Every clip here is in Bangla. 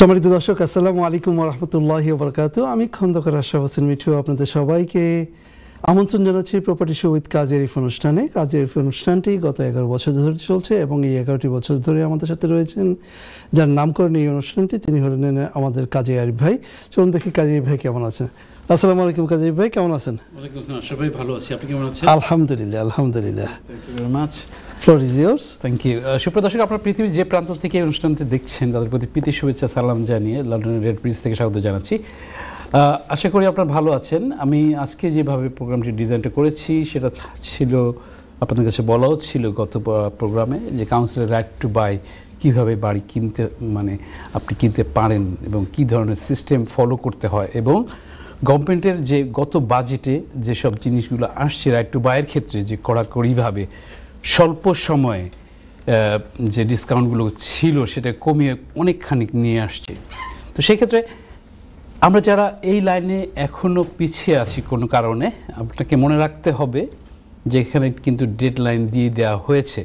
সম্মানিত দর্শক, আসসালামু আলাইকুম ওয়া রাহমাতুল্লাহি ওয়া বারাকাতুহু। আমি খন্দকার আশরাফ হোসেন মিঠু আপনাদের সবাইকে আমন্ত্রণ জানাচ্ছি প্রপার্টি শো উইথ কাজী আরিফ অনুষ্ঠানে। কাজী আরিফ অনুষ্ঠানটি গত 11 বছর ধরে চলছে এবং এই 11টি বছর ধরে আমাদের সাথে রয়েছেন যার নামকরণ এই অনুষ্ঠানটি, তিনি হলেন আমাদের কাজী আরিফ ভাই। চলুন দেখি কাজী আরিফ ভাই কেমন আছেন। আসসালামু আলাইকুম কাজী আরিফ ভাই, কেমন আছেন? ওয়ালাইকুম আসসালাম আশরাফ ভাই, ভালো আছি। আপনি কেমন আছেন? আলহামদুলিল্লাহ আলহামদুলিল্লাহ। Thank you very much. Floor is yours. Thank you. সুপ্রিয় দর্শক, আপনারা পৃথিবীর যে প্রান্ত থেকে এই অনুষ্ঠানটি দেখছেন তাদের প্রতি প্রীতি শুভেচ্ছা সালাম জানিয়ে লন্ডনের রেড ব্রিজ থেকে স্বাগত জানাচ্ছি। আশা করি আপনারা ভালো আছেন। আমি আজকে যেভাবে প্রোগ্রামটি ডিজাইনটা করেছি সেটা ছিল আপনাদের কাছে বলাও ছিল গত প্রোগ্রামে, যে কাউন্সিলের রাইট টু বাই কীভাবে বাড়ি কিনতে আপনি কিনতে পারেন এবং কী ধরনের সিস্টেম ফলো করতে হয়, এবং গভর্নমেন্টের যে গত বাজেটে যেসব জিনিসগুলো আসছে রাইট টু বাইয়ের ক্ষেত্রে যে কড়াকড়িভাবে স্বল্প সময়ে যে ডিসকাউন্টগুলো ছিল সেটা কমিয়ে অনেকখানি নিয়ে আসছে। তো সেই ক্ষেত্রে আমরা যারা এই লাইনে এখনও পিছিয়ে আছি কোনো কারণে, আপনাকে মনে রাখতে হবে যে এখানে কিন্তু ডেডলাইন দিয়ে দেওয়া হয়েছে।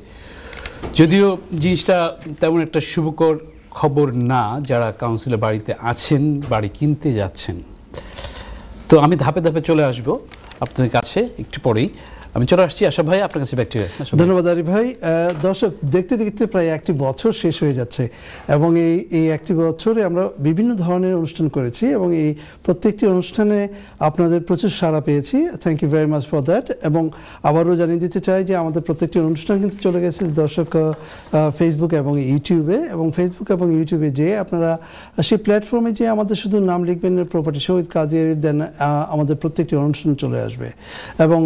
যদিও জিনিসটা তেমন একটা শুভকর খবর না যারা কাউন্সিলের বাড়িতে আছেন, বাড়ি কিনতে যাচ্ছেন। তো আমি ধাপে ধাপে চলে আসবো আপনাদের কাছে একটু পরেই। আমি চলে আসছি আশা ভাই আপনার কাছে। ধন্যবাদ আরিফ ভাই। দর্শক, দেখতে দেখতে প্রায় একটি বছর শেষ হয়ে যাচ্ছে এবং এই একটি বছরে আমরা বিভিন্ন ধরনের অনুষ্ঠান করেছি এবং এই প্রত্যেকটি অনুষ্ঠানে আপনাদের প্রচুর সাড়া পেয়েছি। Thank you very much for that. এবং আবারও জানিয়ে দিতে চাই যে আমাদের প্রত্যেকটি অনুষ্ঠান কিন্তু চলে গেছে দর্শক ফেসবুক এবং ইউটিউবে, এবং ফেসবুক এবং ইউটিউবে যে আপনারা সেই প্ল্যাটফর্মে যে আমাদের শুধু নাম লিখবেন প্রপার্টি শো উইথ কাজী আরিফ, দেন আমাদের প্রত্যেকটি অনুষ্ঠান চলে আসবে এবং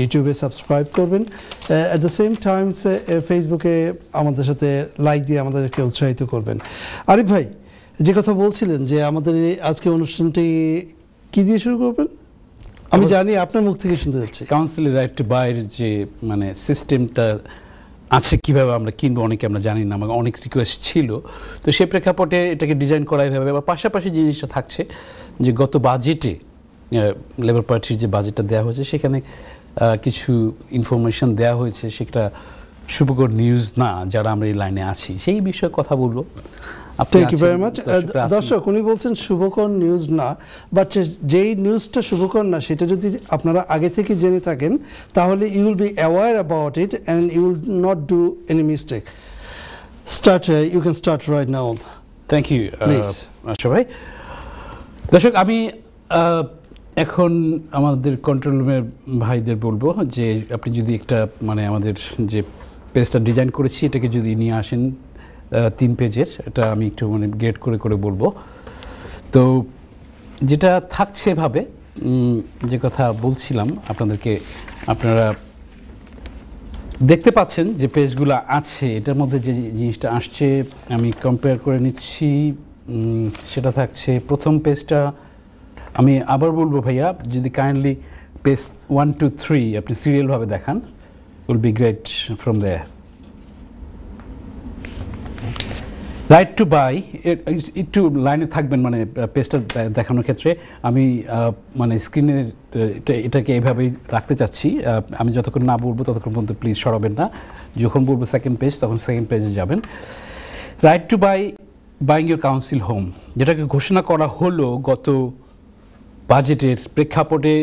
ইউটিউবে সাবস্ক্রাইব করবেন। অ্যাট দ্য সেম টাইম ফেসবুকে আমাদের সাথে লাইক দিয়ে আমাদেরকে উৎসাহিত করবেন। আরিফ ভাই, যে কথা বলছিলেন যে আমাদের আজকে অনুষ্ঠানটি কি দিয়ে শুরু করবেন, আমি জানি আপনার মুখ থেকে শুনতে যাচ্ছি। কাউন্সিলের রাইট টু বাইয়ের যে সিস্টেমটা আছে, কীভাবে আমরা কিনবো অনেকে আমরা জানি না, আমাকে অনেক রিকোয়েস্ট ছিল। তো সেই প্রেক্ষাপটে এটাকে ডিজাইন করা এভাবে। আবার পাশাপাশি জিনিসটা থাকছে যে গত বাজেটে লেবার পার্টির যে বাজেটটা দেওয়া হয়েছে সেখানে কিছু ইনফরমেশন দেওয়া হয়েছে, সেটা শুভকর নিউজ না যারা আমরা এই লাইনে আছি, সেই বিষয়ে কথা বলবো। Thank you very much. দর্শক, উনি বলছেন শুভকর নিউজ না, বাট যেই নিউজটা শুভকর না সেটা যদি আপনারা আগে থেকে জেনে থাকেন তাহলে you will be aware about it and you will not do any mistake. You can start right now. Thank you Asha ভাই। দর্শক, আমি এখন আমাদের কন্ট্রোল রুমের ভাইদের বলবো যে আপনি যদি একটা আমাদের যে পেজটা ডিজাইন করেছি এটাকে যদি নিয়ে আসেন 3 পেজের, এটা আমি একটু গ্রেড করে করে বলবো। তো যেটা থাকছে এভাবে, যে কথা বলছিলাম আপনাদেরকে, আপনারা দেখতে পাচ্ছেন যে পেজগুলো আছে, এটার মধ্যে যে জিনিসটা আসছে আমি কম্পেয়ার করে নিচ্ছি। সেটা থাকছে প্রথম পেজটা, আমি আবার বলবো ভাইয়া যদি কাইন্ডলি পেজ 1 to 3 আপনি সিরিয়ালভাবে দেখান, will be great from there. Right to buy একটু লাইনে থাকবেন, পেজটা দেখানোর ক্ষেত্রে আমি স্ক্রিনের এটাকে এইভাবেই রাখতে চাচ্ছি। আমি যতক্ষণ না বলবো ততক্ষণ পর্যন্ত প্লিজ সরাবেন না। যখন বলবো সেকেন্ড পেজ তখন সেকেন্ড পেজে যাবেন। Right to buy buying your council home, যেটাকে ঘোষণা করা হলো গত বাজেটের প্রেক্ষাপটে,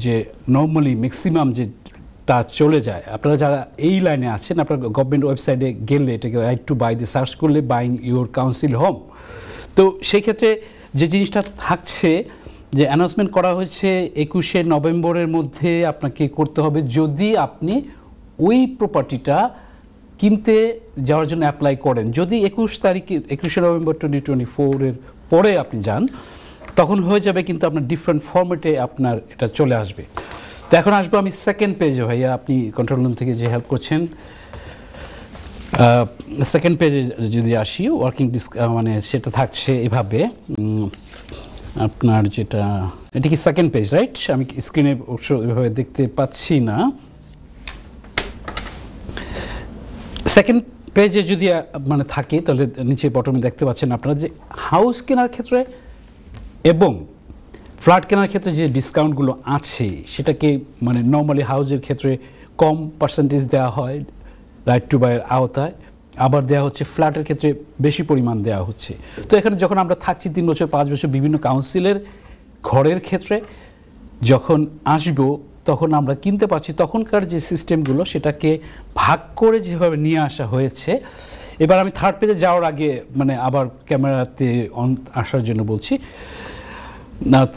যে নর্মালি ম্যাক্সিমাম যেটা চলে যায়। আপনারা যারা এই লাইনে আছেন, আপনারা গভর্নমেন্ট ওয়েবসাইটে গেলে এটাকে রাইট টু বাই দিয়ে সার্চ করলে বাইং ইউর কাউন্সিল হোম। তো সেই ক্ষেত্রে যে জিনিসটা থাকছে, যে অ্যানাউন্সমেন্ট করা হয়েছে 21শে নভেম্বরের মধ্যে আপনাকে করতে হবে যদি আপনি ওই প্রপার্টিটা কিনতে যাওয়ার জন্য অ্যাপ্লাই করেন। যদি 21শে নভেম্বর 2024 পরে আপনি যান তখন হয়ে যাবে, কিন্তু আপনার ডিফারেন্ট ফরম্যাটে আপনার এটা চলে আসবে। তো এখন আসবো আমি সেকেন্ড পেজে। ভাইয়া আপনি কন্ট্রোল রুম থেকে যে হেল্প করছেন, সেকেন্ড পেজে যদি আসি, ওয়ার্কিং সেটা থাকছে এভাবে। আপনার এটা কি সেকেন্ড পেজ রাইট? আমি স্ক্রিনে অবশ্য এভাবে দেখতে পাচ্ছি না। সেকেন্ড পেজে যদি থাকে তাহলে নিচে বটমে দেখতে পাচ্ছেন আপনারা যে হাউস কেনার ক্ষেত্রে এবং ফ্ল্যাট কেনার ক্ষেত্রে যে ডিসকাউন্টগুলো আছে সেটাকে নর্মালি হাউসের ক্ষেত্রে কম পার্সেন্টেজ দেওয়া হয় রাইট টু বাইয়ের আওতায়, আবার দেওয়া হচ্ছে ফ্ল্যাটের ক্ষেত্রে বেশি পরিমাণ দেওয়া হচ্ছে। তো এখানে যখন আমরা থাকছি 3 বছর 5 বছর বিভিন্ন কাউন্সিলের ঘরের ক্ষেত্রে যখন আসব তখন আমরা কিনতে পারছি, তখনকার যে সিস্টেমগুলো সেটাকে ভাগ করে যেভাবে নিয়ে আসা হয়েছে। এবার আমি থার্ড পেজে যাওয়ার আগে মানে আবার ক্যামেরাতে আসার জন্য বলছি,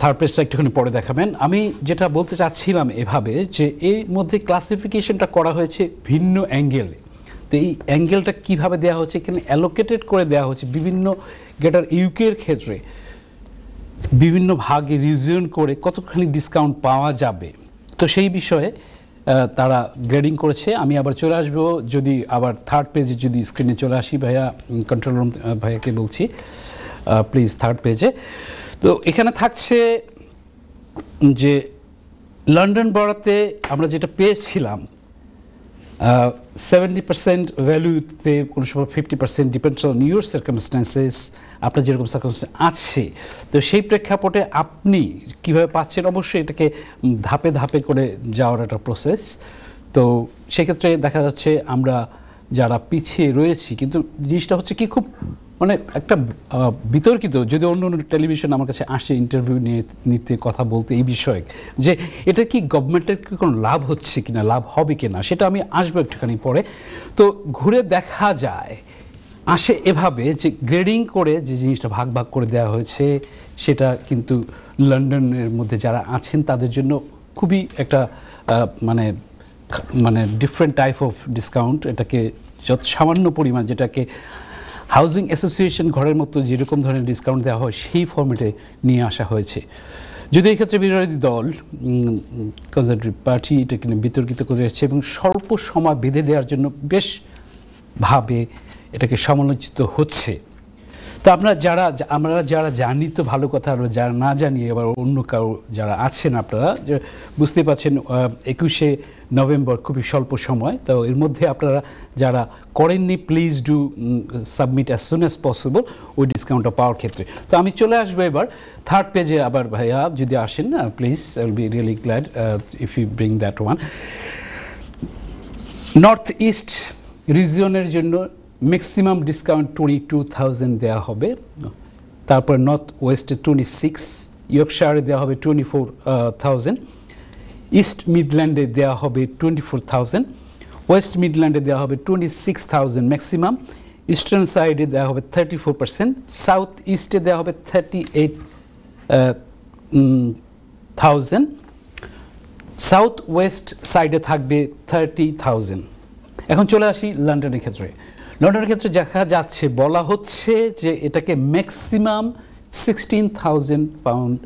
থার্ড পেজটা একটুখানি পরে দেখাবেন। আমি যেটা বলতে চাচ্ছিলাম এভাবে যে এর মধ্যে ক্লাসিফিকেশনটা করা হয়েছে ভিন্ন অ্যাঙ্গেলে। তো এই অ্যাঙ্গেলটা কীভাবে দেওয়া হচ্ছে, এখানে অ্যালোকেটেড করে দেওয়া হচ্ছে বিভিন্ন গ্রেটার ইউকের ক্ষেত্রে বিভিন্ন ভাগে রিজিয়ন করে কতখানি ডিসকাউন্ট পাওয়া যাবে। তো সেই বিষয়ে তারা গ্রেডিং করেছে। আমি আবার চলে আসবো, যদি আবার থার্ড পেজে যদি স্ক্রিনে চলে আসি, ভাইয়া কন্ট্রোল রুম ভাইয়াকে বলছি প্লিজ থার্ড পেজে। তো এখানে থাকছে যে লন্ডন বরাতে আমরা যেটা পেয়েছিলাম 70% ভ্যালুতে, কোনো সময় 50% ডিপেন্ডস অন ইউর সার্কামস্ট্যান্সেস, আপনার যেরকম সার্কামস্ট্যান্স আছে। তো সেই প্রেক্ষাপটে আপনি কীভাবে পাচ্ছেন, অবশ্যই এটাকে ধাপে ধাপে করে যাওয়ার একটা প্রসেস। তো সেক্ষেত্রে দেখা যাচ্ছে আমরা যারা পিছিয়ে রয়েছি, কিন্তু জিনিসটা হচ্ছে কি খুব মানে একটা বিতর্কিত, যদি অন্য অন্য টেলিভিশন আমার কাছে আসে ইন্টারভিউ নিতে কথা বলতে এই বিষয়ে, যে এটা কি গভর্নমেন্টের কি কোনো লাভ হচ্ছে কিনা, লাভ হবে কিনা, সেটা আমি আসবো একটুখানি পরে। তো ঘুরে দেখা যায় আসে এভাবে যে গ্রেডিং করে যে জিনিসটা ভাগ ভাগ করে দেওয়া হয়েছে, সেটা কিন্তু লন্ডনের মধ্যে যারা আছেন তাদের জন্য খুবই একটা মানে মানে ডিফারেন্ট টাইপ অফ ডিসকাউন্ট। এটাকে যত সামান্য পরিমাণ, যেটাকে হাউজিং অ্যাসোসিয়েশন ঘরের মতো যেরকম ধরনের ডিসকাউন্ট দেওয়া হয় সেই ফর্মেটে নিয়ে আসা হয়েছে। যদি এই ক্ষেত্রে বিরোধী দল কনজারভেটিভ পার্টি এটাকে বিতর্কিত করে যাচ্ছে এবং স্বল্প সময় বেঁধে দেওয়ার জন্য বেশ ভাবে এটাকে সমালোচিত হচ্ছে। তো আমরা যারা জানি তো ভালো কথা, আর যারা না জানি আবার অন্য কাউ যারা আছেন আপনারা বুঝতে পারছেন 21শে নভেম্বর খুবই স্বল্প সময়। তো এর মধ্যে আপনারা যারা করেননি please do submit as soon as possible ওই ডিসকাউন্টটা পাওয়ার ক্ষেত্রে। তো আমি চলে আসবো এবার থার্ড পেজে, আবার ভাইয়া যদি আসেন please, I will be really glad if you bring that one. North east রিজিয়নের জন্য ম্যাক্সিমাম ডিসকাউন্ট 22,000 দেওয়া হবে। তারপর নর্থ ওয়েস্টে 26, ইয়র্কশায়ারে দেওয়া হবে 24,000, ইস্ট মিডল্যান্ডে দেওয়া হবে 24,000, ওয়েস্ট মিডল্যান্ডে দেওয়া হবে 26,000 ম্যাক্সিমাম, ইস্টার্ন সাইডে দেওয়া হবে 34%, সাউথ ইস্টে দেওয়া হবে 38,000, সাউথ ওয়েস্ট সাইডে থাকবে 30,000। এখন চলে আসি লন্ডনের ক্ষেত্রে। লন্ডনের ক্ষেত্রে দেখা যাচ্ছে, বলা হচ্ছে যে এটাকে ম্যাক্সিমাম 16,000 পাউন্ড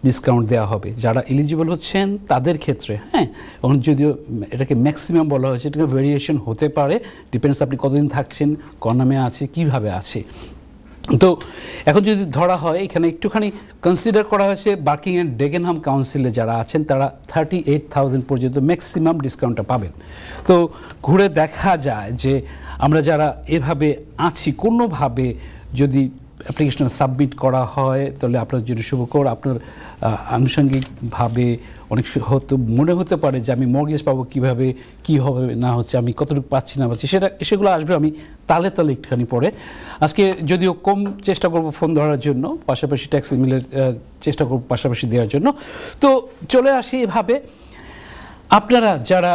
ডিসকাউন্ট দেওয়া হবে যারা এলিজিবল হচ্ছেন তাদের ক্ষেত্রে। হ্যাঁ, এখন যদিও এটাকে ম্যাক্সিমাম বলা হয়েছে, এটাকে ভেরিয়েশন হতে পারে, ডিপেন্ডস আপনি কতদিন থাকছেন, কোন নামে আছে, কীভাবে আছে। তো এখন যদি ধরা হয় এখানে একটুখানি কনসিডার করা হয়েছে বার্কিং অ্যান্ড ডেগেনহাম কাউন্সিলে যারা আছেন তারা 38,000 পর্যন্ত ম্যাক্সিমাম ডিসকাউন্টটা পাবেন। তো ঘুরে দেখা যায় যে আমরা যারা এভাবে আছি, কোনোভাবে যদি অ্যাপ্লিকেশন সাবমিট করা হয় তাহলে আপনার জন্য শুভকর। আপনার আনুষঙ্গিকভাবে অনেক হয়তো মনে হতে পারে যে আমি মর্গেজ পাবো কীভাবে, কী হবে না হচ্ছে, আমি কতটুকু পাচ্ছি না পাচ্ছি, সেগুলো আসবে আমি তালে তালে একটুখানি পরে। আজকে যদিও কম চেষ্টা করব ফোন ধরার জন্য, পাশাপাশি ট্যাক্স ইমেলের চেষ্টা করব পাশাপাশি দেওয়ার জন্য। তো চলে আসি এভাবে আপনারা যারা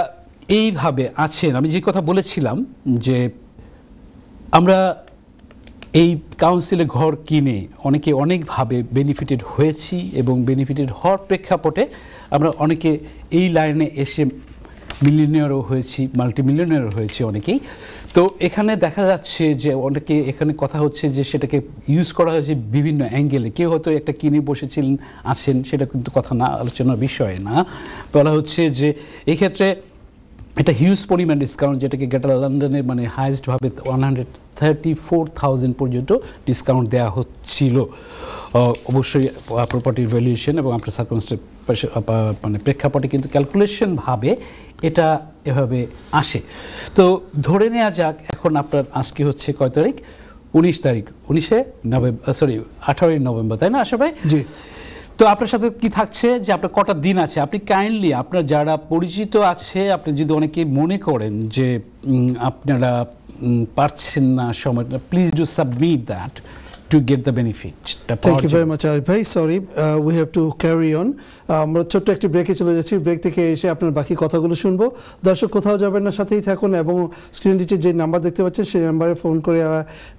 এইভাবে আছেন, আমি যে কথা বলেছিলাম যে আমরা এই কাউন্সিলে ঘর কিনে অনেকে অনেকভাবে বেনিফিটেড হয়েছি এবং বেনিফিটেড হওয়ার প্রেক্ষাপটে আমরা অনেকে এই লাইনে এসে মিলিয়নিয়ারও হয়েছি, মাল্টিমিলিয়নিয়ারও হয়েছি অনেকেই। তো এখানে দেখা যাচ্ছে যে অনেকে এখানে কথা হচ্ছে যে সেটাকে ইউজ করা হয়েছে বিভিন্ন অ্যাঙ্গেলে। কেউ হয়তো একটা কিনে বসেছিলেন আছেন, সেটা কিন্তু কথা না, আলোচনার বিষয় না। বলা হচ্ছে যে এক্ষেত্রে এটা হিউজ পরিমাণ ডিসকাউন্ট, যেটাকে গ্রেটার লন্ডনে মানে হাইয়েস্টভাবে 134,000 পর্যন্ত ডিসকাউন্ট দেওয়া হচ্ছিল। অবশ্যই প্রপার্টির ভ্যালুয়েশন এবং আপনার সার্কামস্ট্যান্স মানে প্রেক্ষাপটে কিন্তু ক্যালকুলেশনভাবে এটা এভাবে আসে। তো ধরে নেওয়া যাক এখন আপনার আজকে হচ্ছে কয় তারিখ, 19 তারিখ, 18 নভেম্বর, তাই না আশা ভাই? জি। তো আপনার সাথে কি থাকছে যে আপনার কটা দিন আছে, আপনি কাইন্ডলি আপনার যারা পরিচিত আছে, আপনি যদি অনেকে মনে করেন যে আপনারা পারছেন না সময়টা, please do submit that to get the benefit. Thank you very much Arif ভাই। Sorry, we have to carry on. আমরা ছোট্ট একটি ব্রেকে চলে যাচ্ছি। ব্রেক থেকে এসে আপনার বাকি কথাগুলো শুনবো। দর্শক কোথাও যাবেন না, সাথেই থাকুন এবং স্ক্রিন নিচে যে নাম্বার দেখতে পাচ্ছেন সেই নাম্বারে ফোন করে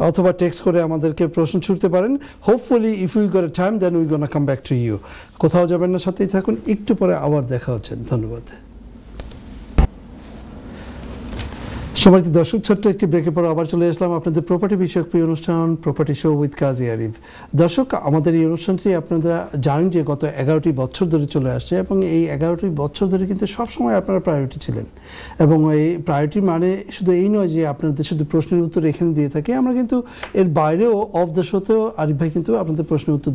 অথবা টেক্সট করে আমাদেরকে প্রশ্ন ছুড়তে পারেন। Hopefully if we got a time then we gonna come back to you. কোথাও যাবেন না, সাথেই থাকুন। একটু পরে আবার দেখা হচ্ছে। ধন্যবাদ। সম্মানিত দর্শক, ছোট্ট একটি ব্রেকের পর আবার চলে আসলাম আপনাদের প্রপার্টি বিষয়ক প্রিয় অনুষ্ঠান প্রপার্টি শো উইথ কাজী আরিফ। দর্শক, আমাদের এই অনুষ্ঠানটি আপনারা জানেন যে গত 11টি বছর ধরে চলে আসছে এবং এই 11টি বছর ধরে কিন্তু সবসময় আপনারা প্রায়োরিটি ছিলেন। এবং এই প্রায়োরিটি মানে শুধু এই নয় যে আপনাদের শুধু প্রশ্নের উত্তর এখানে দিয়ে থাকি, আমরা কিন্তু এর বাইরেও অফ দ্য শোতেও আরিফ ভাই কিন্তু আপনাদের প্রশ্নের উত্তর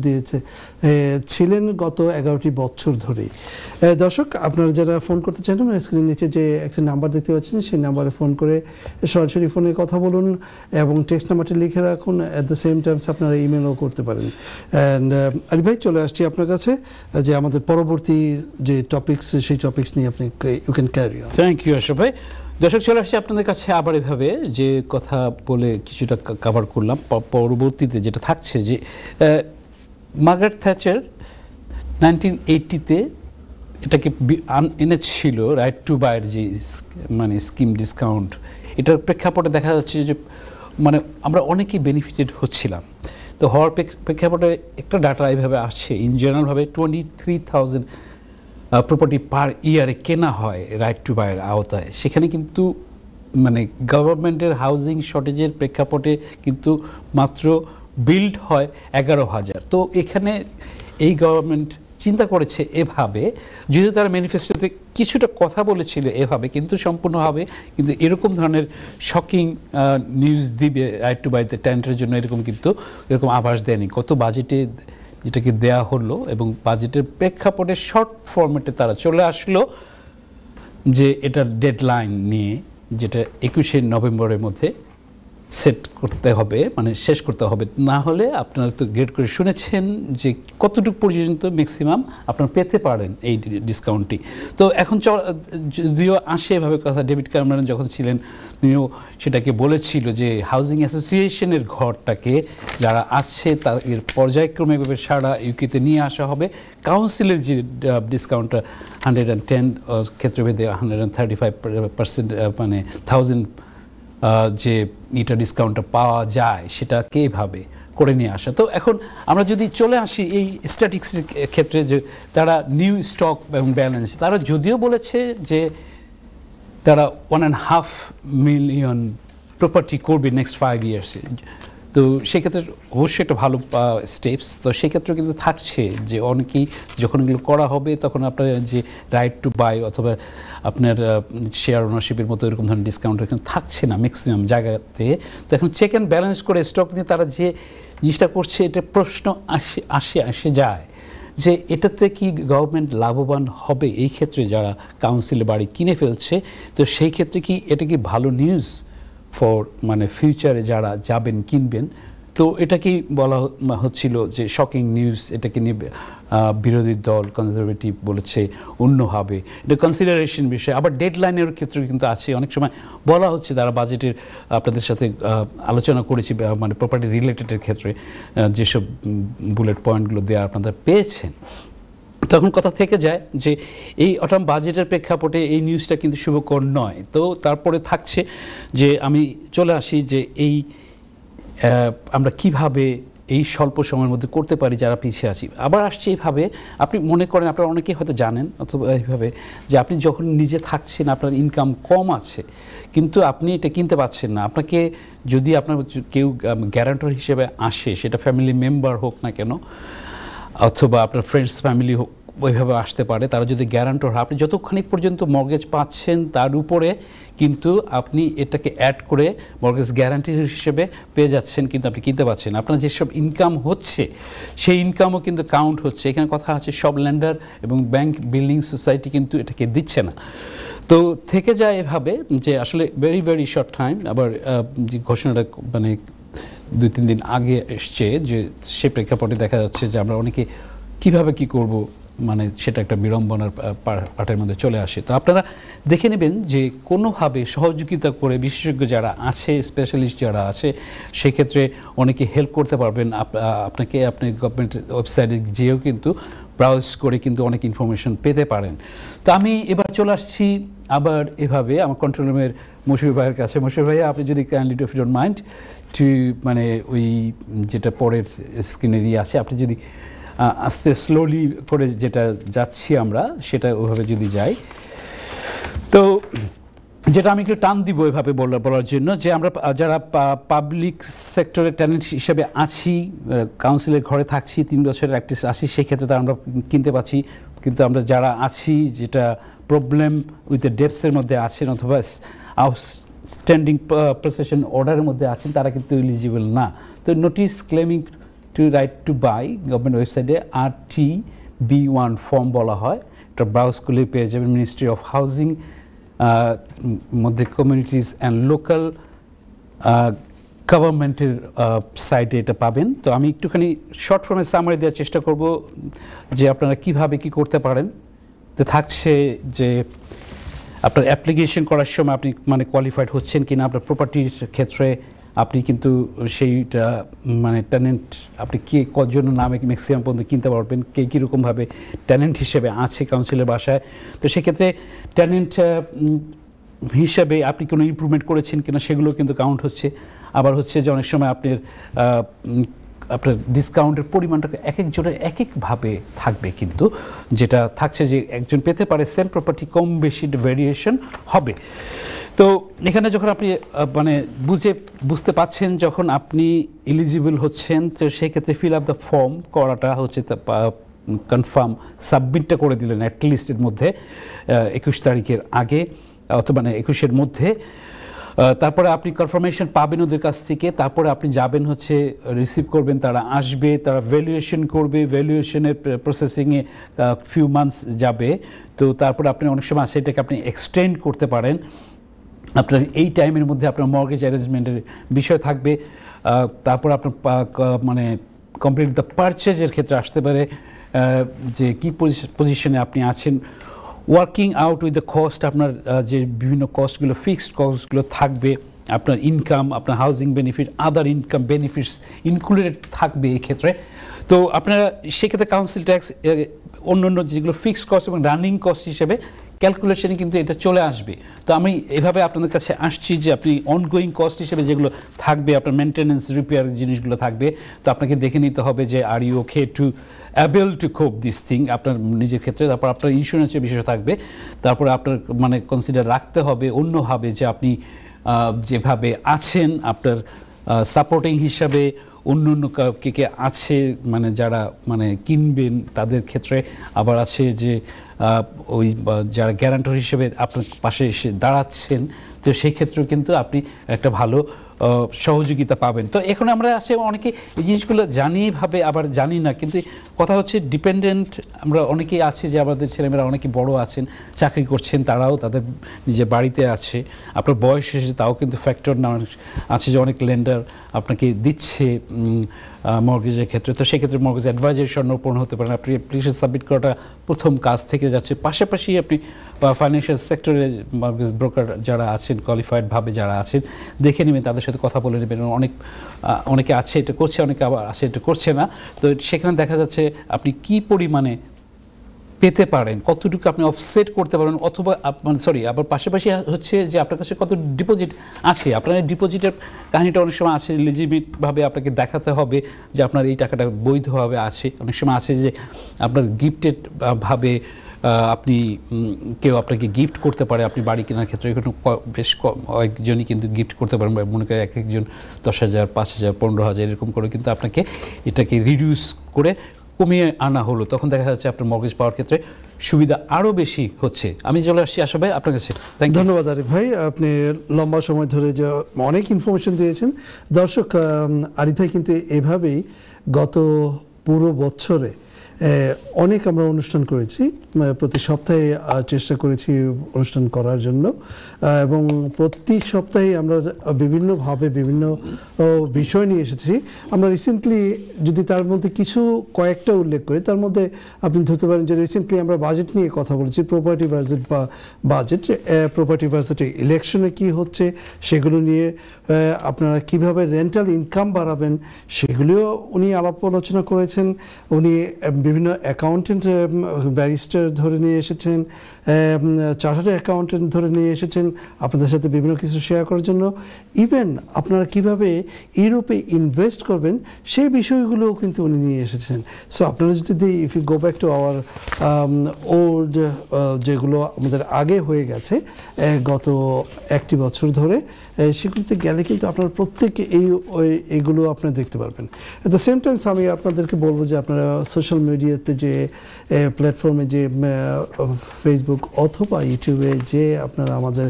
ছিলেন গত 11টি বছর ধরেই। দর্শক, আপনারা যারা ফোন করতে চান স্ক্রিনের নিচে যে একটা নাম্বার দেখতে পাচ্ছেন সেই নাম্বারে ফোন করে সরাসরি ফোনে কথা বলুন এবং টেক্সট নাম্বারটি লিখে রাখুন। অ্যাট দ্য সেম টাইমস আপনারা ইমেলও করতে পারেন। অ্যান্ড আরিফ ভাই, চলে আসছি আপনার কাছে যে আমাদের পরবর্তী যে টপিকস সেই টপিকস নিয়ে আপনি you can carry on. Thank you Ashraf ভাই। দর্শক, চলে আসছি আপনাদের কাছে আবার এভাবে যে কথা বলে কিছুটা কভার করলাম। পরবর্তীতে যেটা থাকছে যে মার্গারেট থ্যাচার 1980-তে এটাকে এনেছিল রাইট টু বাইয়ের যে মানে স্কিম ডিসকাউন্ট, এটার প্রেক্ষাপটে দেখা যাচ্ছে যে মানে আমরা অনেকেই বেনিফিটেড হচ্ছিলাম। তো হওয়ার প্রেক্ষাপটে একটা ডাটা এইভাবে আসছে, ইন জেনারেলভাবে 23,000 প্রপার্টি পার ইয়ারে কেনা হয় রাইট টু বাইয়ের আওতায়। সেখানে কিন্তু মানে গভর্নমেন্টের হাউজিং শর্টেজের প্রেক্ষাপটে কিন্তু মাত্র বিল্ড হয় 11,000। তো এখানে এই গভর্নমেন্ট চিন্তা করেছে এভাবে, যদিও তারা ম্যানিফেস্টোতে কিছুটা কথা বলেছিল এভাবে, কিন্তু সম্পূর্ণভাবে কিন্তু এরকম ধরনের শকিং নিউজ দিবে রাইট টু বাইতে টেন্টের জন্য এরকম আভাস দেয়নি। কত বাজেটে যেটাকে দেয়া হলো এবং বাজেটের প্রেক্ষাপটে শর্ট ফরম্যাটে তারা চলে আসলো যে এটার ডেডলাইন নিয়ে, যেটা 21শে নভেম্বরের মধ্যে সেট করতে হবে, মানে শেষ করতে হবে। না হলে আপনারা তো গ্রেড করে শুনেছেন যে কতটুকু পর্যন্ত ম্যাক্সিমাম আপনারা পেতে পারেন এই ডিসকাউন্টটি। তো এখন যদিও আসে এভাবে কথা, ডেভিড ক্যামেরন যখন ছিলেন তিনিও সেটাকে বলেছিল যে হাউজিং অ্যাসোসিয়েশনের ঘরটাকে যারা আছে তাদের পর্যায়ক্রমে এভাবে সারা ইউকেতে নিয়ে আসা হবে। কাউন্সিলের যে ডিসকাউন্টটা 110 ক্ষেত্রভেদে 135% মানে 1000 যে এটা ডিসকাউন্টটা পাওয়া যায় সেটাকে এভাবে করে নিয়ে আসা। তো এখন আমরা যদি চলে আসি এই স্ট্যাটিক্সের ক্ষেত্রে, যে তারা নিউ স্টক এবং ব্যালেন্স, তারা যদিও বলেছে যে তারা 1.5 মিলিয়ন প্রপার্টি করবে নেক্সট 5 ইয়ার্সে। তো সেক্ষেত্রে অবশ্যই একটা ভালো স্টেপস। তো সেক্ষেত্রে কিন্তু থাকছে যে অনেকেই যখন এগুলো করা হবে তখন আপনার যে রাইট টু বাই অথবা আপনার শেয়ার ওনারশিপের মতো এরকম ধরনের ডিসকাউন্ট এখানে থাকছে না ম্যাক্সিমাম জায়গাতে। তো এখন চেক অ্যান্ড ব্যালেন্স করে স্টক নিয়ে তারা যে জিনিসটা করছে, এটা প্রশ্ন আসে যায় যে এটাতে কি গভর্নমেন্ট লাভবান হবে এই ক্ষেত্রে যারা কাউন্সিলে বাড়ি কিনে ফেলছে। তো সেই ক্ষেত্রে কি এটা কি ভালো নিউজ ফর মানে ফিউচারে যারা যাবেন কিনবেন? তো এটাকেই বলা হচ্ছিল যে শকিং নিউজ। এটাকে নিয়ে বিরোধী দল কনজারভেটিভ বলেছে অন্যভাবে, এটা কনসিডারেশন বিষয়। আবার ডেডলাইনের ক্ষেত্রে কিন্তু আছে, অনেক সময় বলা হচ্ছে তারা বাজেটের আপনাদের সাথে আলোচনা করেছি মানে প্রপার্টি রিলেটেডের ক্ষেত্রে যেসব বুলেট পয়েন্টগুলো দেওয়া আপনারা পেয়েছেন। তখন কথা থেকে যায় যে এই অটাম বাজেটের প্রেক্ষাপটে এই নিউজটা কিন্তু শুভকর নয়। তো তারপরে থাকছে যে আমি চলে আসি যে এই আমরা কিভাবে এই স্বল্প সময়ের মধ্যে করতে পারি যারা পিছিয়ে আছি। আবার আসছে এইভাবে, আপনি মনে করেন আপনারা অনেকেই হয়তো জানেন অথবা এইভাবে যে আপনি যখন নিজে থাকছেন আপনার ইনকাম কম আছে কিন্তু আপনি এটা কিনতে পারছেন না। আপনাকে যদি আপনার কেউ গ্যারান্টর হিসেবে আসে, সেটা ফ্যামিলি মেম্বার হোক না কেন অথবা আপনার ফ্রেন্ডস ফ্যামিলি হোক, ওইভাবে আসতে পারে, তারা যদি গ্যারান্টর হয়, আপনি যতক্ষণ পর্যন্ত মর্গেজ পাচ্ছেন তার উপরে কিন্তু আপনি এটাকে অ্যাড করে মর্গেজ গ্যারান্টি হিসেবে পেয়ে যাচ্ছেন, কিন্তু আপনি কিনতে পারছেন। আপনার যেসব ইনকাম হচ্ছে সেই ইনকামও কিন্তু কাউন্ট হচ্ছে। এখানে কথা হচ্ছে সব ল্যান্ডার এবং ব্যাংক বিল্ডিং সোসাইটি কিন্তু এটাকে দিচ্ছে না। তো থেকে যায় এভাবে যে আসলে ভেরি ভেরি শর্ট টাইম। আবার যে ঘোষণাটা মানে 2-3 দিন আগে এসছে, যে সে প্রেক্ষাপটে দেখা যাচ্ছে যে আমরা অনেকে কিভাবে কি করব মানে সেটা একটা বিড়ম্বনার পার্টের মধ্যে চলে আসে। তো আপনারা দেখে নেবেন যে কোনোভাবে সহযোগিতা করে বিশেষজ্ঞ যারা আছে, স্পেশালিস্ট যারা আছে, সেক্ষেত্রে অনেকে হেল্প করতে পারবেন। আপনাকে আপনি গভর্নমেন্ট ওয়েবসাইটে যেও কিন্তু ব্রাউজ করে কিন্তু অনেক ইনফরমেশন পেতে পারেন। তো আমি এবার চলে আসছি আবার এভাবে আমার কন্ট্রোল রুমের মশিউর ভাইয়ের কাছে। মশিউর ভাইয়া, আপনি যদি kindly if you don't mind to মানে ওই যেটা পরের স্ক্রিনের আছে, আপনি যদি আস্তে স্লোলি করে যেটা যাচ্ছি আমরা সেটা ওইভাবে যদি যাই, তো যেটা আমি একটু টান দিব এভাবে বলার জন্য যে আমরা যারা পাবলিক সেক্টরের ট্যালেন্ট হিসেবে আছি, কাউন্সিলের ঘরে থাকছি, 3 বছরের প্র্যাকটিস আছি, সেক্ষেত্রে তো আমরা কিনতে পাচ্ছি। কিন্তু আমরা যারা আছি, যেটা প্রবলেম উইথ দ্য ডেপসের মধ্যে আছেন অথবা আউটস্ট্যান্ডিং পসেশন অর্ডারের মধ্যে আছেন, তারা কিন্তু এলিজিবল না। তো notice claiming to right to buy government ওয়েবসাইটে RTB1 ফর্ম বলা হয়, এটা ব্রাউজ করলে পেয়ে যাবেন। মিনিস্ট্রি অফ হাউজিং মধ্যে কমিউনিটিজ অ্যান্ড লোকাল গভর্নমেন্টের সাইটে এটা পাবেন। তো আমি একটুখানি শর্ট ফর্মে সামারি দেওয়ার চেষ্টা করব যে আপনারা কিভাবে কি করতে পারেন। তো থাকছে যে আপনার অ্যাপ্লিকেশন করার সময় আপনি মানে কোয়ালিফাইড হচ্ছেন কিনা, আপনার প্রপার্টির ক্ষেত্রে আপনি কিন্তু সেইটা মানে ট্যালেন্ট আপনি কে কজন নামে ম্যাক্সিমাম পর্যন্ত কিনতে পারবেন, কে কীরকমভাবে ট্যালেন্ট হিসেবে আছে কাউন্সিলের বাসায়। তো সেক্ষেত্রে ট্যালেন্ট হিসাবে আপনি কোনো ইমপ্রুভমেন্ট করেছেন কিনা সেগুলো কিন্তু কাউন্ট হচ্ছে। আবার হচ্ছে যে অনেক সময় আপনার ডিসকাউন্টের পরিমাণটা এক একজনের এক একভাবে থাকবে, কিন্তু যেটা থাকছে যে একজন পেতে পারে সেম প্রপার্টি, কম বেশি ভেরিয়েশন হবে। তো এখানে যখন আপনি মানে বুঝতে পাচ্ছেন যখন আপনি এলিজিবল হচ্ছেন, তো সেক্ষেত্রে ফিল আপ দ্য ফর্ম করাটা হচ্ছে কনফার্ম সাবমিটটা করে দিলেন অ্যাটলিস্ট এর মধ্যে 21 তারিখের আগে অথবা মানে 21-এর মধ্যে। তারপরে আপনি কনফার্মেশন পাবেন ওদের কাছ থেকে, তারপরে আপনি যাবেন হচ্ছে রিসিভ করবেন, তারা আসবে, তারা ভ্যালুয়েশন করবে, ভ্যালুয়েশনের প্রসেসিংয়ে ফিউ মান্থস যাবে। তো তারপরে আপনি অনেক সময় সেটাকে আপনি এক্সটেন্ড করতে পারেন। আপনার এই টাইমের মধ্যে আপনার মর্গেজ অ্যারেঞ্জমেন্টের বিষয় থাকবে। তারপর আপনার মানে কমপ্লিট দ্য পারচেজের ক্ষেত্রে আসতে পারে যে কী পজিশনে আপনি আছেন, working out with the cost, আপনার যে বিভিন্ন কস্টগুলো ফিক্সড কস্টগুলো থাকবে, আপনার ইনকাম, আপনার হাউজিং বেনিফিট, আদার ইনকাম বেনিফিটস ইনক্লুডেড থাকবে এই ক্ষেত্রে। তো আপনারা সেক্ষেত্রে কাউন্সিল ট্যাক্স অন্য যেগুলো ফিক্সড কস্ট এবং রানিং কস্ট হিসেবে ক্যালকুলেশনে কিন্তু এটা চলে আসবে। তো আমি এভাবে আপনাদের কাছে আসছি যে আপনি অনগোয়িং কস্ট হিসেবে যেগুলো থাকবে, আপনার মেনটেন্যান্স রিপেয়ার জিনিসগুলো থাকবে, তো আপনাকে দেখে নিতে হবে যে are you okay to able to cope this thing আপনার নিজের ক্ষেত্রে। তারপর আপনার ইন্স্যুরেন্সের বিষয় থাকবে, তারপরে আপনার মানে কনসিডার রাখতে হবে অন্যভাবে যে আপনি যেভাবে আছেন আপনার সাপোর্টিং হিসাবে অন্য কে আছে মানে যারা মানে কিনবেন তাদের ক্ষেত্রে, আবার আছে যে ওই যারা গ্যারান্টর হিসেবে আপনার পাশে এসে দাঁড়াচ্ছেন, তো সেই ক্ষেত্রেও কিন্তু আপনি একটা ভালো সহযোগিতা পাবেন। তো এখন আমরা আছে অনেকে এই জিনিসগুলো জানি ভাবে আবার জানি না, কিন্তু কথা হচ্ছে ডিপেন্ডেন্ট আমরা অনেকেই আছি যে আমাদের ছেলেমেয়েরা অনেকে বড় আছেন, চাকরি করছেন, তারাও তাদের নিজের বাড়িতে আছে, আপনার বয়স এসেছে তাও কিন্তু ফ্যাক্টর না আছে যে অনেক লেন্ডার আপনাকে দিচ্ছে মর্গেজের ক্ষেত্রে। তো সেক্ষেত্রে মর্গেজ অ্যাডভাইজারি স্বর্ণপূর্ণ হতে পারেন। আপনি অ্যাপ্লিকেশন সাবমিট করাটা প্রথম কাজ থেকে যাচ্ছে, পাশাপাশি আপনি ফাইন্যান্সিয়াল সেক্টরে মর্গেজ ব্রোকার যারা আছেন কোয়ালিফাইডভাবে যারা আছেন দেখে নেবেন, তাদের সাথে কথা বলে নেবেন। অনেকে আছে এটা করছে, অনেকে আবার আছে এটা করছে না। তো সেখানে দেখা যাচ্ছে আপনি কি পরিমাণে পেতে পারেন, কতটুকু আপনি অফসেট করতে পারেন, অথবা আবার পাশাপাশি হচ্ছে যে আপনার কাছে কত ডিপোজিট আছে। আপনার ডিপোজিটের কাহিনীটা অনেক সময় আছে, লিজিটভাবে আপনাকে দেখাতে হবে যে আপনার এই টাকাটা বৈধভাবে আছে। অনেক সময় আছে যে আপনার গিফটেড ভাবে আপনি কেউ আপনাকে গিফট করতে পারে আপনি বাড়ি কেনার ক্ষেত্রে, এখানে বেশ কয়েকজনই কিন্তু গিফট করতে পারেন। মনে করেন এক একজন 10,000, 5,000, 15,000 এরকম করে কিন্তু আপনাকে এটাকে রিডিউস করে কমিয়ে আনা হলো, তখন দেখা যাচ্ছে আপনার মর্গেজ পাওয়ার ক্ষেত্রে সুবিধা আরও বেশি হচ্ছে। আমি চলে আসছি আশা ভাই আপনার কাছে। ধন্যবাদ আরিফ ভাই, আপনি লম্বা সময় ধরে যে অনেক ইনফরমেশন দিয়েছেন। দর্শক, আরিফ ভাই কিন্তু এভাবেই গত পুরো বছরে অনেক আমরা অনুষ্ঠান করেছি, প্রতি সপ্তাহে চেষ্টা করেছি অনুষ্ঠান করার জন্য, এবং প্রতি সপ্তাহে আমরা বিভিন্নভাবে বিভিন্ন বিষয় নিয়ে এসেছি। আমরা রিসেন্টলি যদি তার মধ্যে কয়েকটা উল্লেখ করি, তার মধ্যে আপনি ধরতে পারেন যে রিসেন্টলি আমরা বাজেট নিয়ে কথা বলেছি, property versus budget, property versus ইলেকশনে কি হচ্ছে সেগুলো নিয়ে, আপনারা কিভাবে রেন্টাল ইনকাম বাড়াবেন সেগুলিও উনি আলাপ আলোচনা করেছেন। উনি বিভিন্ন অ্যাকাউন্টেন্ট, ব্যারিস্টার ধরে নিয়ে এসেছেন, চার্টার্ড অ্যাকাউন্টেন্ট ধরে নিয়ে এসেছেন আপনাদের সাথে বিভিন্ন কিছু শেয়ার করার জন্য। ইভেন আপনারা কিভাবে ইউরোপে ইনভেস্ট করবেন সেই বিষয়গুলোও কিন্তু উনি নিয়ে এসেছেন। সো আপনারা যদি if you go back to our old, যেগুলো আমাদের আগে হয়ে গেছে গত একটি বছর ধরে, সেগুলিতে গেলে কিন্তু আপনারা প্রত্যেকে এইগুলো আপনারা দেখতে পারবেন। অ্যাট দ্য সেম টাইমস আমি আপনাদেরকে বলবো যে আপনারা সোশ্যাল মিডিয়াতে যে প্ল্যাটফর্মে, যে ফেসবুক অথবা ইউটিউবে যে আপনারা আমাদের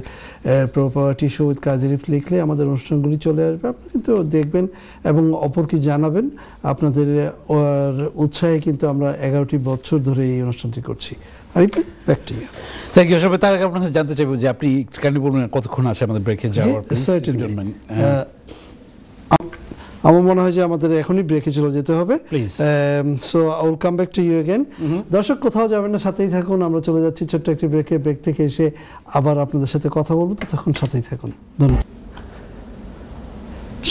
প্রপার্টি শো উইথ কাজী আরিফ লিখলে আমাদের অনুষ্ঠানগুলি চলে আসবে, আপনি কিন্তু দেখবেন এবং অপরকে জানাবেন। আপনাদের উৎসাহে কিন্তু আমরা 11টি বছর ধরে এই অনুষ্ঠানটি করছি। Arif, back to you. Thank you. সবাই তার আগে আপনার কাছে জানতে চাইবো যে আপনি কাইন্ডলি বলবেন কতক্ষণ আছে আমাদের ব্রেকে যাওয়ার? আমার মনে হয় যে আমাদের এখনই ব্রেকে চলে যেতে হবে। So I will come back to you again. দর্শক কোথাও যাবেন না, সাথেই থাকুন। আমরা চলে যাচ্ছি ছোট্ট একটি ব্রেকে। ব্রেক থেকে এসে আবার আপনাদের সাথে কথা বলবো, তখন সাথেই থাকুন। ধন্যবাদ।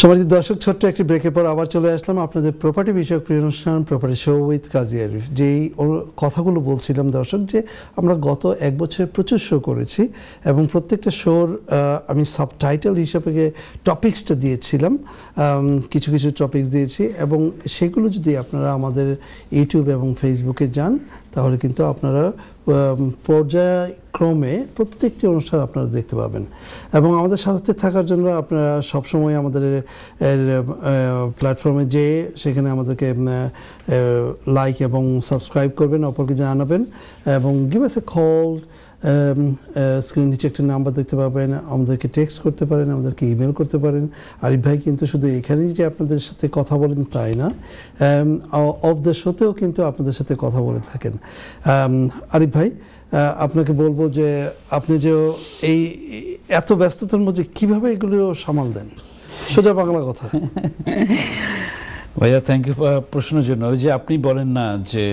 সম্মানিত দর্শক, ছোট্ট একটি ব্রেকের পর আবার চলে আসলাম আপনাদের প্রপার্টি বিষয়ক প্রিয় অনুষ্ঠান প্রপার্টি শো উইথ কাজী আরিফ। যেই কথাগুলো বলছিলাম দর্শক, যে আমরা গত এক বছরে প্রচুর শো করেছি এবং প্রত্যেকটা শোর আমি সাবটাইটেল হিসাবে টপিকসটা দিয়েছিলাম, কিছু কিছু টপিকস দিয়েছি, এবং সেগুলো যদি আপনারা আমাদের ইউটিউব এবং ফেসবুকে যান তাহলে কিন্তু আপনারা পর্যায়ক্রমে প্রত্যেকটি অনুষ্ঠান আপনারা দেখতে পাবেন। এবং আমাদের সাথে থাকার জন্য আপনারা সবসময় আমাদের প্ল্যাটফর্মে যেয়ে সেখানে আমাদেরকে লাইক এবং সাবস্ক্রাইব করবেন, অপরকে জানাবেন, এবং গিভ আস এ কল। স্ক্রিন নিচে একটা নাম্বার দেখতে পাবেন, আমাদেরকে টেক্সট করতে পারেন, আমাদেরকে ইমেল করতে পারেন। আরিফ ভাই কিন্তু শুধু এখানেই যে আপনাদের সাথে কথা বলেন তাই না, অফ দ্য শোতেও কিন্তু আপনাদের সাথে কথা বলে থাকেন। আরিফ ভাই, আপনাকে বলবো যে আপনি যে এই এত ব্যস্ততার মধ্যে কিভাবে এগুলো সামাল দেন, সোজা বাংলা কথা। ভাইয়া থ্যাংক ইউ প্রশ্নের জন্য। ওই যে আপনি বলেন না যে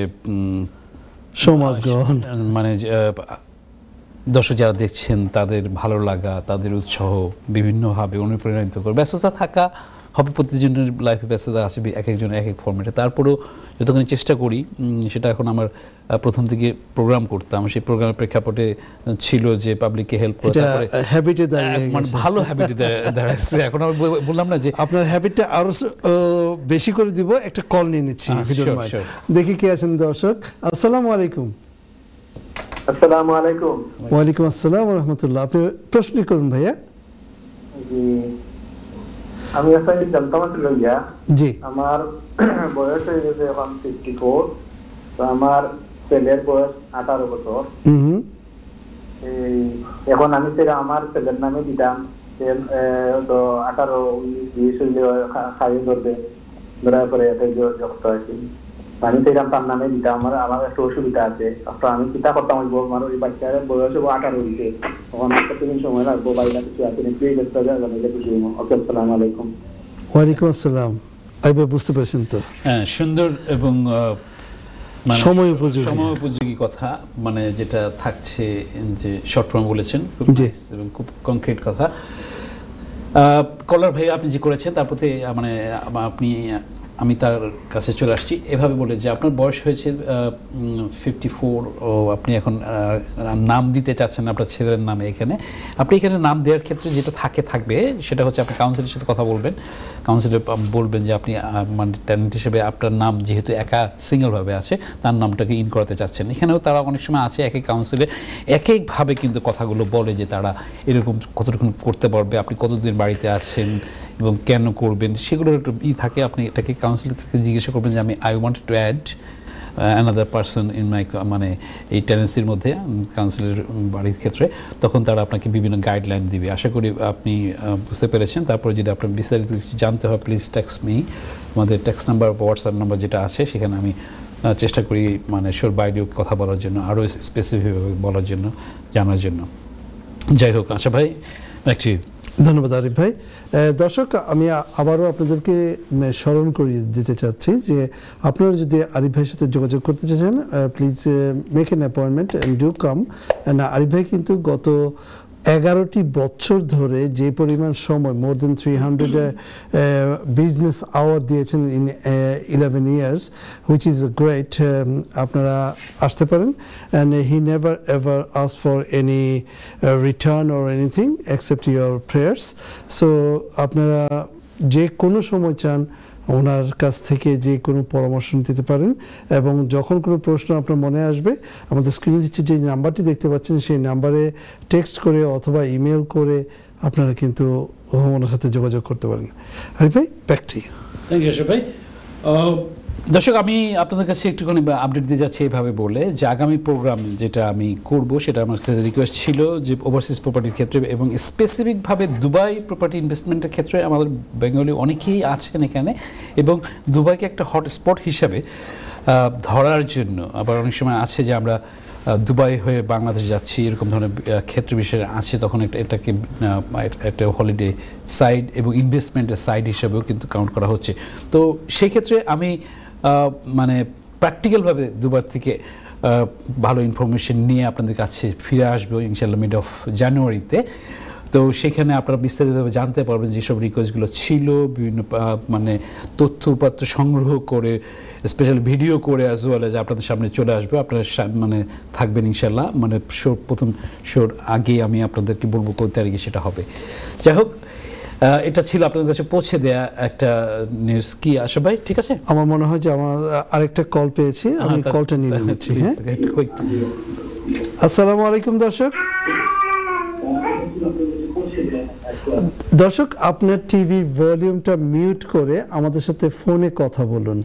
সমাজ গ্রহণ, মানে দর্শক যারা দেখছেন তাদের ভালো লাগা, তাদের উৎসাহ বিভিন্নভাবে অনুপ্রাণিত করে। ব্যস্ততা থাকা হবে, প্রতিজনের লাইফে ব্যস্ততা আছে, এক একজন এক এক ফর্মেটে। তারপরেও যতখানি চেষ্টা করি, সেটা এখন আমার প্রথম থেকে প্রোগ্রাম করতাম, সেই প্রোগ্রামের প্রেক্ষাপটে ছিল যে পাবলিককে হেল্প করা, মানে ভালো হ্যাবিটে দাঁড়াচ্ছে। এখন আমি বললাম না যে আপনার হ্যাবিটটা আরো বেশি করে দিব। একটা কল নিয়ে নিচ্ছি, দেখি কে আছেন দর্শক। আসসালামু আলাইকুম। আসসালামু আলাইকুম। ওয়ালাইকুম আসসালাম ওয়া রাহমাতুল্লাহ। আপনি প্রশ্ন করুন ভাইয়া। জি, আমি আসলে জানতে চাচ্ছিলাম জি, আমার বয়স হয়ে গেছে এখন 54, তো আমার ছেলের বয়স 18 বছর। এখন আমি আমার ছেলের নামে দিতাম, 18-19-20 হইলে খাইয়ে ধরবে, ধরার পরে যুক্ত হয়েছি। আমি সেরকম তার নামে দিতাম। আমার একটা অসুবিধা আছে, আমি চিন্তা করতাম আমার ওই বাচ্চার বয়স 18 হয়েছে, তখন একটা তিন সময় লাগবো, বাইরে কিছু আছে আসসালামু আলাইকুম। ওয়ালাইকুম আসসালাম। আইবা বুঝতে পারছেন তো? হ্যাঁ, সুন্দর এবং সময় উপযোগী কথা, মানে যেটা থাকছে যে শর্ট ফর্ম বলেছেন, খুব নাইস এবং খুব কনক্রিট কথা। কলার ভাই আপনি যে করেছেন তার প্রতি মানে আমি তার কাছে চলে আসছি এভাবে বলে যে আপনার বয়স হয়েছে 54, ও আপনি এখন নাম দিতে চাচ্ছেন আপনার ছেলের নামে। আপনি এখানে নাম দেওয়ার ক্ষেত্রে যেটা থাকবে সেটা হচ্ছে আপনি কাউন্সিলের সাথে কথা বলবেন। কাউন্সিলে বলবেন যে আপনি মানে ট্যালেন্ট হিসেবে আপনার নাম যেহেতু একা সিঙ্গেলভাবে আছে, তার নামটাকে ইন করাতে চাচ্ছেন। এখানেও তারা অনেক সময় আছে এক এক কাউন্সিলে এক একভাবে কিন্তু কথাগুলো বলে যে তারা এরকম কতটুকু করতে পারবে, আপনি কতদিন বাড়িতে আছেন এবং কেন করবেন, সেগুলোর একটু থাকে। আপনি এটাকে কাউন্সিলর থেকে জিজ্ঞাসা করবেন যে আমি I want to add another person in my, মানে এই টেনেন্সির মধ্যে কাউন্সিলের বাড়ির ক্ষেত্রে, তখন তারা আপনাকে বিভিন্ন গাইডলাইন দিবে। আশা করি আপনি বুঝতে পেরেছেন। তারপরে যদি আপনার বিস্তারিত কিছু জানতে হয় প্লিজ টেক্সট মি। আমাদের টেক্সট নাম্বার, হোয়াটসঅ্যাপ নাম্বার যেটা আছে সেখানে আমি চেষ্টা করি মানে শোর বাইরেও কথা বলার জন্য, আরও স্পেসিফিকভাবে বলার জন্য, জানার জন্য। যাই হোক, আশা ভাই একটি ধন্যবাদ আরিফ ভাই। দর্শক, আমি আবারও আপনাদেরকে স্মরণ করিয়ে দিতে চাচ্ছি যে আপনারা যদি আরিফ ভাইয়ের সাথে যোগাযোগ করতে চান, please make an appointment and do come. Arif ভাই কিন্তু গত 11টি বছর ধরে যে পরিমাণ সময়, মোর দেন 300 বিজনেস আওয়ার দিয়েছেন in 11 years, which is great. আপনারা আসতে পারেন, and he never ever ask for any return or anything except your prayers. So আপনারা যে কোনো সময় চান ওনার কাছ থেকে যে কোনো পরামর্শ নিতে পারেন, এবং যখন কোনো প্রশ্ন আপনার মনে আসবে আমাদের স্ক্রিনে দিচ্ছে যে নাম্বারটি দেখতে পাচ্ছেন সেই নাম্বারে টেক্সট করে অথবা ইমেল করে আপনারা কিন্তু ওনার সাথে যোগাযোগ করতে পারেন। আরিফ ভাই, back to you. Thank you Ashraf ভাই। দর্শক, আমি আপনাদের কাছে একটুখানি আপডেট দিয়ে যাচ্ছি এইভাবে বলে যে আগামী প্রোগ্রাম যেটা আমি করব সেটা আমার কাছে রিকোয়েস্ট ছিল যে ওভারসিজ প্রপার্টির ক্ষেত্রে এবং স্পেসিফিকভাবে দুবাই প্রপার্টি ইনভেস্টমেন্টের ক্ষেত্রে আমাদের বেঙ্গলি অনেকেই আছেন এখানে, এবং দুবাইকে একটা হটস্পট হিসাবে ধরার জন্য, আবার অনেক সময় আছে যে আমরা দুবাই হয়ে বাংলাদেশ যাচ্ছি এরকম ধরনের ক্ষেত্র বিষয় আছে, তখন এটাকে একটা হলিডে সাইড এবং ইনভেস্টমেন্টের সাইড হিসাবেও কিন্তু কাউন্ট করা হচ্ছে। তো সেই ক্ষেত্রে আমি মানে প্র্যাকটিক্যালভাবে দুবার থেকে ভালো ইনফরমেশন নিয়ে আপনাদের কাছে ফিরে আসবো ইনশাআল্লাহ মিড অফ জানুয়ারিতে। তো সেখানে আপনারা বিস্তারিতভাবে জানতে পারবেন যেসব রিকোয়েস্টগুলো ছিল, বিভিন্ন মানে তথ্য উপাত্ত সংগ্রহ করে স্পেশাল ভিডিও করে অ্যাজ ওয়েল এজ আপনাদের সামনে চলে আসবে। আপনারা মানে থাকবেন ইনশাআল্লাহ, মানে প্রথম শোর আগে আমি আপনাদেরকে বলবো কোন তারিখে সেটা হবে। যাই হোক, এটা ছিল আপনাদের কাছে পৌঁছে দেয়া একটা নিউজ। কি আশা ভাই, ঠিক আছে? আমার মনে হয় যে আমার আরেকটা কল পেয়েছি, আমি কলটা নিয়ে নিচ্ছি। হ্যাঁ, আসসালামু আলাইকুম দর্শক। দর্শক, আপনার টিভির ভলিউমটা মিউট করে আমাদের সাথে ফোনে কথা বলুন।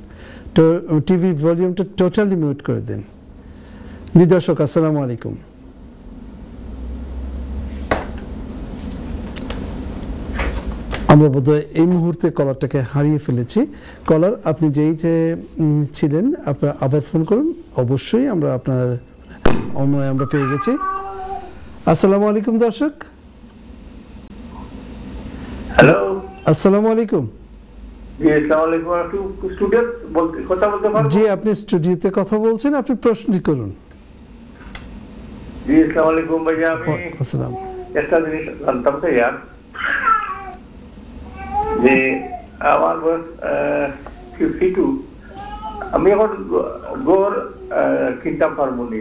তো টিভির ভলিউমটা টোটালি মিউট করে দিন। জি দর্শক, আসসালামু আলাইকুম। আমরা বোধহয় এই মুহূর্তে কলারটাকে হারিয়ে ফেলেছি। কলার, আপনি যেই ছিলেন আপনার আবার ফোন করুন, অবশ্যই আমরা আপনার আমরা পেয়ে গেছি। আসসালামু আলাইকুম দর্শক। হ্যালো, আসসালামু আলাইকুম। জি আসসালামু আলাইকুম। একটু স্টুডিও কথা বলতে পারবো? জি, আপনি স্টুডিওতে কথা বলছেন, আপনি প্রশ্নটি করুন। জি আসসালামু আলাইকুম ভাইয়া। আমি আসসালাম। একটা জিনিস জানতাম ভাইয়া, যে আমার বয়স 52, আমি এখন গড় কিনতাম পারবো নি।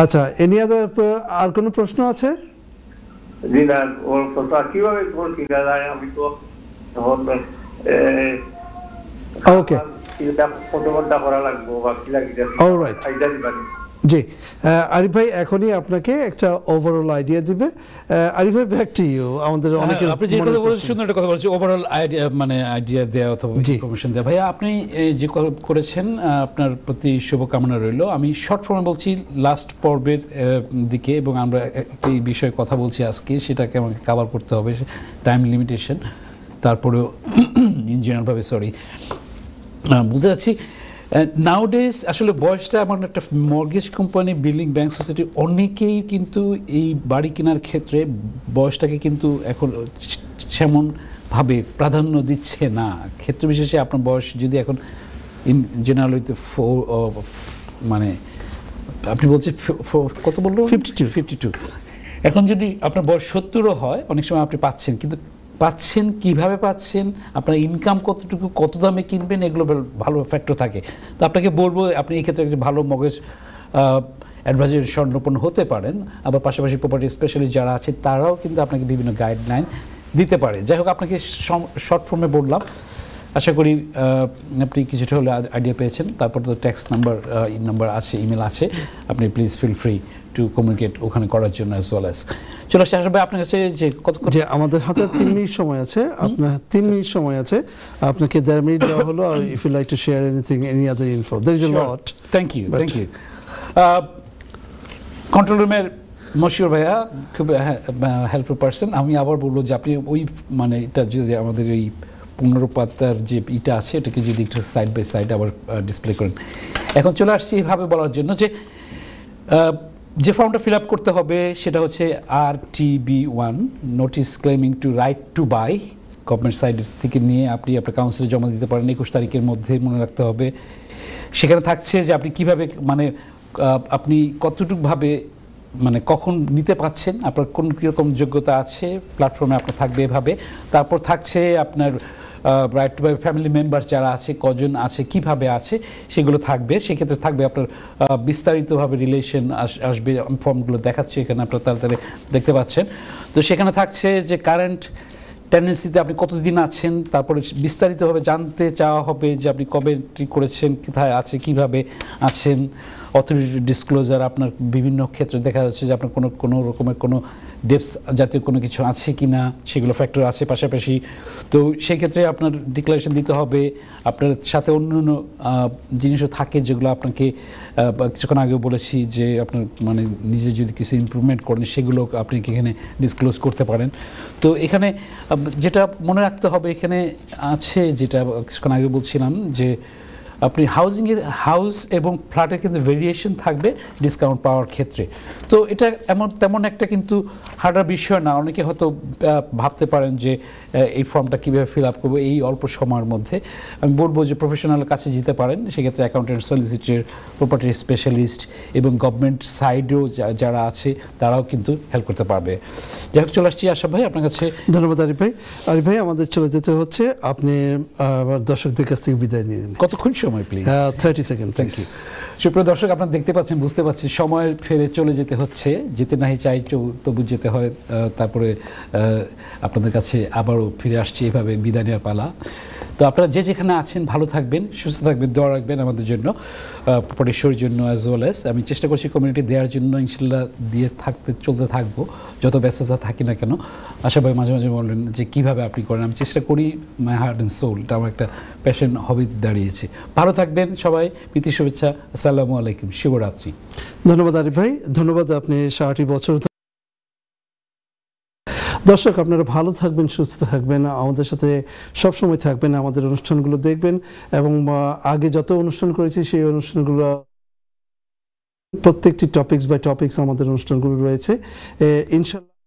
আচ্ছা, এনি আদার আর কোনো প্রশ্ন আছে? জি না, ওর কথা কিভাবে গড় কিনা যায়, আমি তো তখন ওকে, কত ঘন্টা করা লাগবো বা কি লাগবে অলরাইট। জি, আরিফ ভাই এখনই আপনাকে একটা ওভারঅল আইডিয়া দিবে। আরিফ ভাই, ব্যাক টু ইউ। আমাদের অনেকে আপনি যে কথা বলছেন, সুন্দর একটা কথা বলছেন, ওভারঅল আইডিয়া মানে আইডিয়া দেওয়া অথবা ইনফরমেশন দেওয়া। ভাইয়া, আপনি যে করেছেন আপনার প্রতি শুভকামনা রইল। আমি শর্ট ফর্মে বলছি লাস্ট পর্বের দিকে, এবং আমরা একটি বিষয়ে কথা বলছি আজকে, সেটাকে আমাকে কভার করতে হবে, টাইম লিমিটেশন। তারপরেও ইঞ্জিনিয়ারভাবে বলতে চাচ্ছি, নাউডেজ আসলে বয়সটা এমন একটা, mortgage company, building, bank, society অনেকেই কিন্তু এই বাড়ি কেনার ক্ষেত্রে বয়সটাকে কিন্তু এখন সেমনভাবে প্রাধান্য দিচ্ছে না। ক্ষেত্র বিশেষে আপনার বয়স যদি এখন ইন জেনারেল উইথ মানে আপনি বলছেন কত বললো, 52, এখন যদি আপনার বয়স 70ও হয়, অনেক সময় আপনি পাচ্ছেন, কিন্তু পাচ্ছেন কিভাবে পাচ্ছেন, আপনার ইনকাম কতটুকু, কত দামে কিনবেন, এগুলো ভালো ফ্যাক্টর থাকে। তো আপনাকে বলবো আপনি এই ক্ষেত্রে একটা ভালো মর্গেজ অ্যাডভাইজার স্বর্ণপন্ন হতে পারেন। আবার পাশাপাশি প্রপার্টি স্পেশালিস্ট যারা আছে তারাও কিন্তু আপনাকে বিভিন্ন গাইডলাইন দিতে পারে। যাই হোক, আপনাকে শর্ট ফর্মে বললাম, আশা করি আপনি কিছুটা হলে আইডিয়া পেয়েছেন। তারপর তো ট্যাক্স নাম্বার আছে, ইমেল আছে, আপনি please feel free to communicate ওখানে করার জন্য অ্যাজ ওয়েল অ্যাজ। চলে আসছে আশা ভাই আপনার কাছে যে কতক্ষণ, যে আমাদের হাতে 3 মিনিট সময় আছে, আপনার 3 মিনিট সময় আছে, আপনাকে 1.5 মিনিট দেওয়া হলো। If you like to share anything, any other info, there is a lot. Thank you. Control রুমের মশিউর ভাইয়া খুব হেল্পফুল পারসন। আমি আবার বলবো যে আপনি ওই মানে এটা যদি আমাদের ওই 15 পাতার যে ইটা আছে এটাকে যদি একটু সাইড বাই সাইড আবার ডিসপ্লে করেন। এখন চলে আসছি এইভাবে বলার জন্য যে ফর্মটা ফিল আপ করতে হবে সেটা হচ্ছে RTB1, notice claiming to right to buy, government side থেকে নিয়ে আপনি আপনার কাউন্সিলে জমা দিতে পারেন 21 তারিখের মধ্যে, মনে রাখতে হবে। সেখানে থাকছে যে আপনি কিভাবে মানে আপনি কতটুকুভাবে মানে কখন নিতে পাচ্ছেন, আপনার কোন কীরকম যোগ্যতা আছে, প্ল্যাটফর্মে আপনার থাকবে এভাবে। তারপর থাকছে আপনার right to buy family member যারা আছে, কজন আছে, কিভাবে আছে, সেগুলো থাকবে। সেক্ষেত্রে থাকবে আপনার বিস্তারিতভাবে রিলেশন আসবে, ফর্মগুলো দেখাচ্ছে এখানে আপনারা তাড়াতাড়ি দেখতে পাচ্ছেন। তো সেখানে থাকছে যে কারেন্ট টেন্ডেন্সিতে আপনি কতদিন আছেন, তারপরে বিস্তারিতভাবে জানতে চাওয়া হবে যে আপনি কবে এন্ট্রি করেছেন, কোথায় আছে, কিভাবে আছেন, অথরিটি ডিসক্লোজার, আপনার বিভিন্ন ক্ষেত্রে দেখা যাচ্ছে যে আপনার কোনো রকমের কোনো ডেপস জাতীয় কোনো কিছু আছে কি না, সেগুলো ফ্যাক্টর আছে পাশাপাশি। তো সেই ক্ষেত্রে আপনার ডিক্লারেশন দিতে হবে। আপনার সাথে অন্য জিনিসও থাকে যেগুলো আপনাকে কিছুক্ষণ আগেও বলেছি যে আপনার মানে নিজে যদি কিছু ইমপ্রুভমেন্ট করেন সেগুলো আপনি এখানে ডিসক্লোজ করতে পারেন। তো এখানে যেটা মনে রাখতে হবে এখানে আছে, যেটা কিছুক্ষণ আগে বলছিলাম, যে আপনি হাউস এবং ফ্ল্যাটের কিন্তু ভেরিয়েশন থাকবে ডিসকাউন্ট পাওয়ার ক্ষেত্রে। তো এটা তেমন একটা কিন্তু হার্ডার বিষয় না। অনেকে হয়তো ভাবতে পারেন যে এই ফর্মটা কীভাবে ফিল আপ করবো এই অল্প সময়ের মধ্যে। আমি বলবো যে প্রফেশনালের কাছে যেতে পারেন, সেক্ষেত্রে অ্যাকাউন্টেন্ট, সলিসিটর, প্রপার্টি স্পেশালিস্ট এবং গভর্নমেন্ট সাইডেও যারা আছে তারাও কিন্তু হেল্প করতে পারবে। যাই হোক, চলে আসছি আশরাফ ভাই আপনার কাছে। ধন্যবাদ আরিফ ভাই। আরিফ ভাই, আমাদের চলে যেতে হচ্ছে, আপনি দর্শকদের কাছ থেকে বিদায় নিন। কতক্ষণ সময় প্লিজ? 30 second thank you. সুপ্রিয় দর্শক, আপনারা দেখতে পাচ্ছেন, বুঝতে পারছেন, সময়ের ফেরে চলে যেতে হচ্ছে, যেতে নাহি চাই তবু যেতে হয়। তারপরে আপনাদের কাছে আবারও ফিরে আসছি এইভাবে বিদায় নেওয়ার পালা। তো আপনারা যে যেখানে আছেন ভালো থাকবেন, সুস্থ থাকবেন, দোয়া রাখবেন আমাদের জন্য, পরিশ্বরের জন্য অ্যাজ ওয়েল অ্যাজ। আমি চেষ্টা করছি কমিউনিটি দেওয়ার জন্য, ইনশাল্লাহ দিয়ে চলতে থাকবো যত ব্যস্ততা থাকি না কেন। আশা ভাই মাঝে মাঝে বললেন যে কীভাবে আপনি করেন, আমি চেষ্টা করি, মাই হার্ট অ্যান্ড সোল, এটা আমার একটা প্যাশন, হবি দাঁড়িয়েছে। ভালো থাকবেন সবাই, প্রীতি শুভেচ্ছা, আসসালামু আলাইকুম, শুভরাত্রি। ধন্যবাদ আরিফ ভাই, ধন্যবাদ। আপনি 60 বছর। দর্শক, আপনারা ভালো থাকবেন, সুস্থ থাকবেন, আমাদের সাথে সবসময় থাকবেন, আমাদের অনুষ্ঠানগুলো দেখবেন এবং আগে যত অনুষ্ঠান করেছি সেই অনুষ্ঠানগুলো প্রত্যেকটি টপিকস বাই টপিকস আমাদের অনুষ্ঠানগুলো রয়েছে ইনশাল্লাহ।